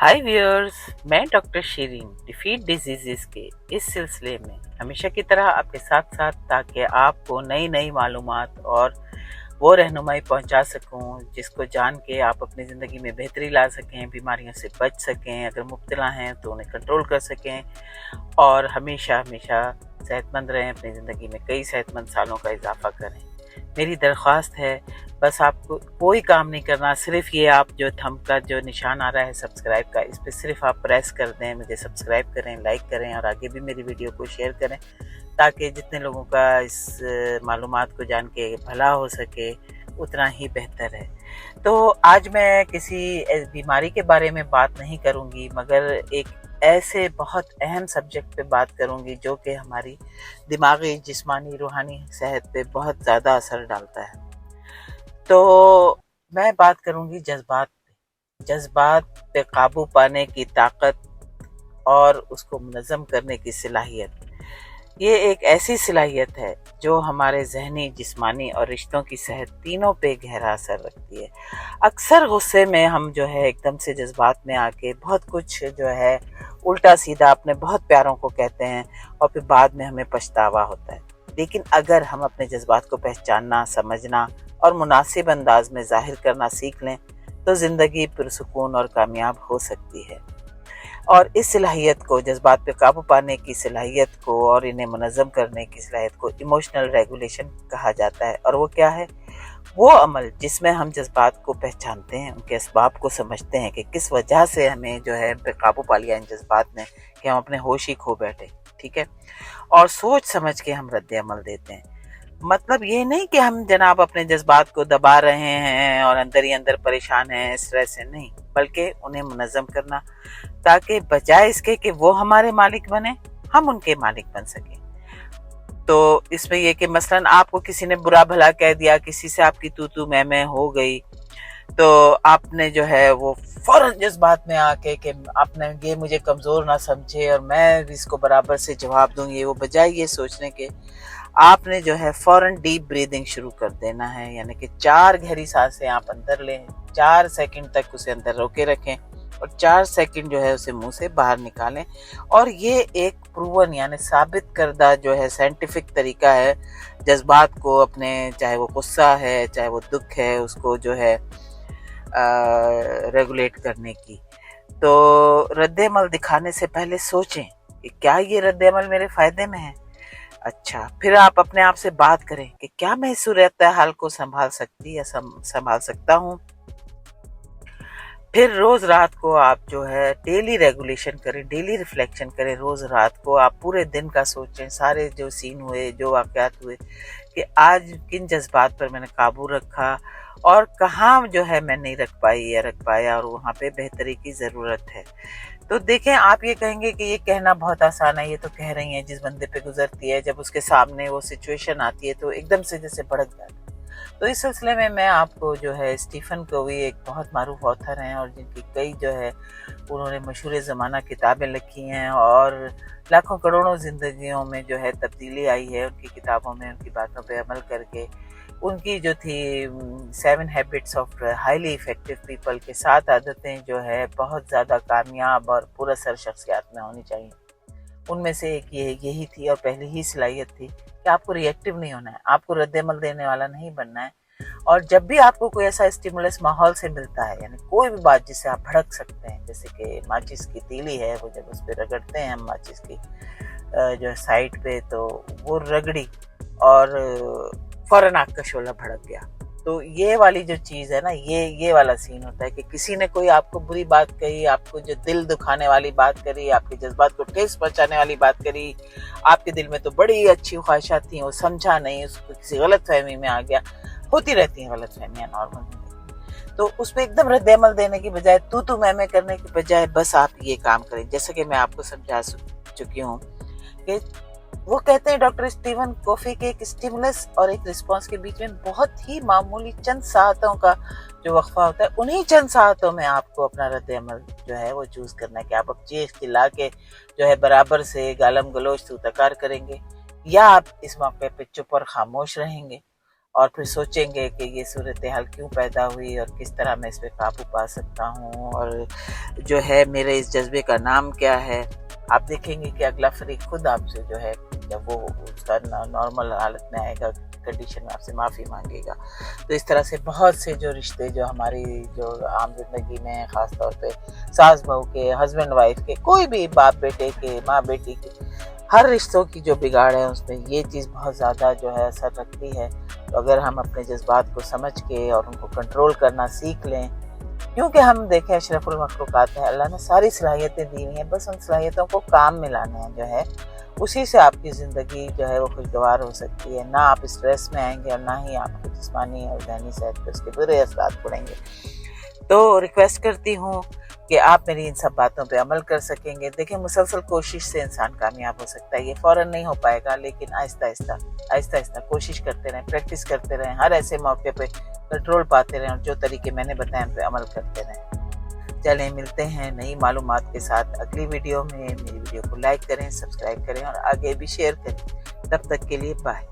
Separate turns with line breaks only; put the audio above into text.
हाय viewers, मैं doctor Shireen defeat disease के इस सिलसिले में हमेशा की तरह आपके साथ साथ ताकि आपको नई नई मालूमात और वो रहनुमाई पहुंचा सकूं जिसको जान के आप अपनी ज़िंदगी में बेहतरी ला सकें, बीमारियों से बच सकें, अगर मुब्तला हैं तो उन्हें कंट्रोल कर सकें और हमेशा हमेशा सेहतमंद रहें, अपनी ज़िंदगी में कई सेहतमंद सालों का इजाफा करें। मेरी दरख्वास्त है, बस आपको कोई काम नहीं करना, सिर्फ ये आप जो थंब का जो निशान आ रहा है सब्सक्राइब का, इस पर सिर्फ आप प्रेस कर दें, मुझे सब्सक्राइब करें, लाइक करें और आगे भी मेरी वीडियो को शेयर करें ताकि जितने लोगों का इस मालूमात को जान के भला हो सके उतना ही बेहतर है। तो आज मैं किसी बीमारी के बारे में बात नहीं करूँगी मगर एक ऐसे बहुत अहम सब्जेक्ट पे बात करूँगी जो कि हमारी दिमागी, जिस्मानी, रूहानी सेहत पे बहुत ज़्यादा असर डालता है। तो मैं बात करूँगी जज्बात पे। जज्बात पे काबू पाने की ताकत और उसको मुनज़्ज़म करने की सलाहियत। ये एक ऐसी सलाहियत है जो हमारे ज़हनी, जिस्मानी और रिश्तों की सेहत तीनों पे गहरा असर रखती है। अक्सर गुस्से में हम जो है एकदम से जज्बात में आके बहुत कुछ जो है उल्टा सीधा अपने बहुत प्यारों को कहते हैं और फिर बाद में हमें पछतावा होता है। लेकिन अगर हम अपने जज्बात को पहचानना, समझना और मुनासिब अंदाज में ज़ाहिर करना सीख लें तो ज़िंदगी पुरसुकून और कामयाब हो सकती है। और इस सलाहियत को, जज्बात पे काबू पाने की सलाहियत को और इन्हें मुनज़्ज़म करने की सलाहियत को इमोशनल रेगुलेशन कहा जाता है। और वो क्या है? वो अमल जिसमें हम जज्बात को पहचानते हैं, उनके असबाब को समझते हैं कि किस वजह से हमें जो है पे काबू पा लिया इन जज्बात ने कि हम अपने होश ही खो बैठे, ठीक है, और सोच समझ के हम रद्द अमल देते हैं। मतलब ये नहीं कि हम जनाब अपने जज्बात को दबा रहे हैं और अंदर ही अंदर परेशान हैं, स्ट्रेस है, नहीं, बल्कि उन्हें मुनज़्ज़म करना ताकि बजाय इसके कि वो हमारे मालिक बने, हम उनके मालिक बन सकें। तो इसमें ये कि मसलन आपको किसी ने बुरा भला कह दिया, किसी से आपकी तू तू मैं हो गई, तो आपने जो है वो फौरन जज्बात में आके कि आपने ये मुझे कमज़ोर ना समझे और मैं इसको बराबर से जवाब दूँ, ये वो, बजाय ये सोचने के आपने जो है फौरन डीप ब्रीदिंग शुरू कर देना है। यानी कि 4 गहरी सांसें आप अंदर लें, 4 सेकंड तक उसे अंदर रोके रखें और 4 सेकंड जो है उसे मुंह से बाहर निकालें। और ये एक प्रूवन यानी साबित करदा जो है साइंटिफिक तरीका है जज्बात को अपने, चाहे वो गुस्सा है, चाहे वो दुख है, उसको जो है रेगुलेट करने की। तो रद्द-ए-अमल दिखाने से पहले सोचें कि क्या ये रद्द-ए-अमल मेरे फ़ायदे में है? अच्छा, फिर आप अपने आप से बात करें कि क्या मैं इस सूरत हाल को संभाल सकती या संभाल सकता हूँ? फिर रोज़ रात को आप जो है डेली रेगुलेशन करें, डेली रिफ्लेक्शन करें। रोज़ रात को आप पूरे दिन का सोचें, सारे जो सीन हुए, जो वाक़यात हुए, कि आज किन जज़्बात पर मैंने काबू रखा और कहाँ जो है मैं नहीं रख पाई या रख पाया और वहाँ पे बेहतरी की ज़रूरत है। तो देखें, आप ये कहेंगे कि ये कहना बहुत आसान है, ये तो कह रही हैं, जिस बंदे पे गुजरती है, जब उसके सामने वो सिचुएशन आती है तो एकदम से जैसे भड़क जाता है। तो इस सिलसिले में मैं आपको जो है स्टीफन कोवी एक बहुत मारूफ ऑथर हैं और जिनकी कई जो है उन्होंने मशहूर ज़माना किताबें लिखी हैं और लाखों करोड़ों ज़िंदगियों में जो है तब्दीली आई है उनकी किताबों में, उनकी बातों पे अमल करके। उनकी जो थी 7 habits of highly effective people के 7 आदतें जो है बहुत ज़्यादा कामयाब और पुरअसर शख्सियत में होनी चाहिए, उनमें से एक यही थी और पहली ही सलाहियत थी कि आपको रिएक्टिव नहीं होना है, आपको रद्द-ए-अमल देने वाला नहीं बनना है। और जब भी आपको कोई ऐसा स्टिमुलस माहौल से मिलता है, यानी कोई भी बात जिससे आप भड़क सकते हैं, जैसे कि माचिस की तीली है, वो जब उस पर रगड़ते हैं हम माचिस की जो साइड पे, तो वो रगड़ी और फौरन आग का शोला भड़क गया। तो ये वाली जो चीज़ है ना, ये वाला सीन होता है कि किसी ने कोई आपको बुरी बात कही, आपको जो दिल दुखाने वाली बात करी, आपके जज्बात को ठेस पहुंचाने वाली बात करी, आपके दिल में तो बड़ी अच्छी ख्वाहिशात थी, वो समझा नहीं, उसको किसी गलत फहमी में आ गया। होती रहती हैं गलत फहमियाँ नॉर्मल। तो उस पर एकदम रद्द-ए-अमल देने की बजाय, तू मैं करने की बजाय, बस आप ये काम करें जैसे कि मैं आपको समझा चुकी हूँ कि वो कहते हैं डॉक्टर स्टीवन कोफी के एक स्टिमुलस और एक रिस्पांस के बीच में बहुत ही मामूली चंद साहतों का जो वक्फा होता है, उन्हीं चंद साहतों में आपको अपना रद्द-ए-अमल जो है वो चूज करना है कि आप अब चीख चिल्ला के जो है बराबर से गालम गलोच तू तकार करेंगे या आप इस मौके पे चुप और खामोश रहेंगे और फिर सोचेंगे कि ये सूरत हाल क्यों पैदा हुई और किस तरह मैं इस पे काबू पा सकता हूँ, और जो है मेरे इस जज्बे का नाम क्या है। आप देखेंगे कि अगला फरीक खुद आपसे जो है, जब वो उसका नॉर्मल हालत में आएगा, कंडीशन में, आपसे माफ़ी मांगेगा। तो इस तरह से बहुत से जो रिश्ते जो हमारी जो आम जिंदगी में, ख़ास तौर पे सास बहू के, हस्बैंड वाइफ के, कोई भी बाप बेटे के, माँ बेटी के, हर रिश्तों की जो बिगाड़ है उसमें ये चीज़ बहुत ज़्यादा जो है असर रखती है। तो अगर हम अपने जज्बात को समझ के और उनको कंट्रोल करना सीख लें, क्योंकि हम देखें अशरफुल मखलूक़ात हैं, अल्लाह ने सारी सलाहियतें दी हुई हैं, बस उन सलाहियतों को काम में लाना है जो है, उसी से आपकी ज़िंदगी जो है वो खुशगवार हो सकती है। ना आप स्ट्रेस में आएंगे और ना ही आपकी जिस्मानी और ज़हनी सेहत पर उसके बुरे असरात पड़ेंगे। तो रिक्वेस्ट करती हूँ कि आप मेरी इन सब बातों पे अमल कर सकेंगे। देखिए, मुसलसल कोशिश से इंसान कामयाब हो सकता है। ये फ़ौरन नहीं हो पाएगा, लेकिन आहिस्ता-आहिस्ता कोशिश करते रहें, प्रैक्टिस करते रहें, हर ऐसे मौके पे कंट्रोल पाते रहें और जो तरीके मैंने बताए उन पे अमल करते रहें। चलें, मिलते हैं नई मालूमात के साथ अगली वीडियो में। मेरी वीडियो को लाइक करें, सब्सक्राइब करें और आगे भी शेयर करें। तब तक के लिए बाय।